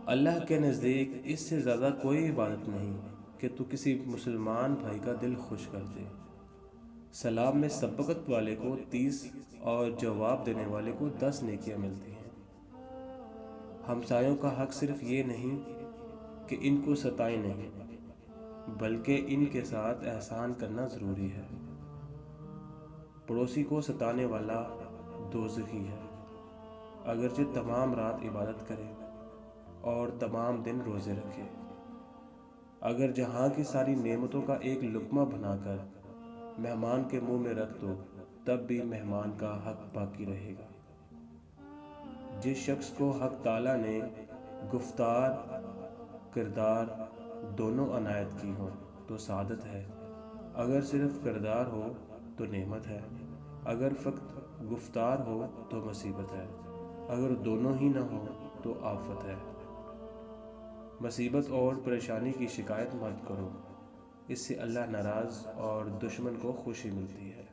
اللہ کے نزدیک اس سے زیادہ کوئی عبادت نہیں کہ تو کسی مسلمان بھائی کا دل خوش کر دے۔ سلام میں سبقت والے کو 30 اور جواب دینے والے کو 10 نیکیاں ملتی ہیں۔ ہمسایوں کا حق صرف یہ نہیں کہ ان کو ستائیں نہیں، بلکہ ان کے ساتھ احسان کرنا ضروری ہے۔ پڑوسی کو ستانے والا دوزخی ہے، اگرچہ تمام رات عبادت کرے اور تمام دن روزے رکھے۔ اگر جہاں کی ساری نعمتوں کا ایک لقمہ بنا کر مہمان کے منہ میں رکھ دو، تب بھی مہمان کا حق باقی رہے گا۔ جس شخص کو حق تعالیٰ نے گفتار کردار دونوں عنایت کی ہوں تو سعادت ہے۔ اگر صرف کردار ہو تو نعمت ہے، اگر فقط گفتار ہو تو مصیبت ہے، اگر دونوں ہی نہ ہو تو آفت ہے۔ مصیبت اور پریشانی کی شکایت مت کرو، اس سے اللہ ناراض اور دشمن کو خوشی ملتی ہے۔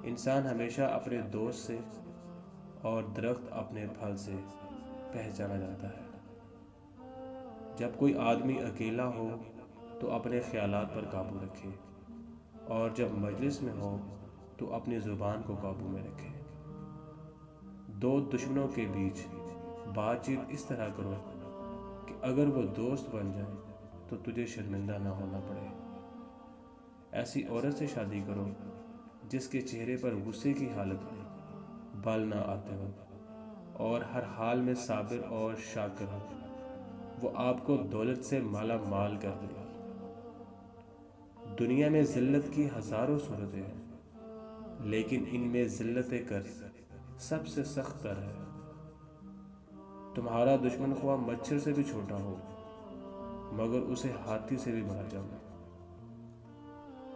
انسان ہمیشہ اپنے دوست سے اور درخت اپنے پھل سے پہچانا جاتا ہے۔ جب کوئی آدمی اکیلا ہو تو اپنے خیالات پر قابو رکھے، اور جب مجلس میں ہو تو اپنی زبان کو قابو میں رکھے۔ دو دشمنوں کے بیچ بات چیت اس طرح کرو کہ اگر وہ دوست بن جائیں تو تجھے شرمندہ نہ ہونا پڑے۔ ایسی عورت سے شادی کرو جس کے چہرے پر غصے کی حالت میں بال نہ آتے ہو اور ہر حال میں صابر اور شاکر ہو، وہ آپ کو دولت سے مالا مال کر دے گا۔ دنیا میں ذلت کی ہزاروں صورتیں ہیں، لیکن ان میں ذلت قرض سب سے سخت تر ہے۔ تمہارا دشمن خواہ مچھر سے بھی چھوٹا ہو، مگر اسے ہاتھی سے بھی بڑا جاؤ۔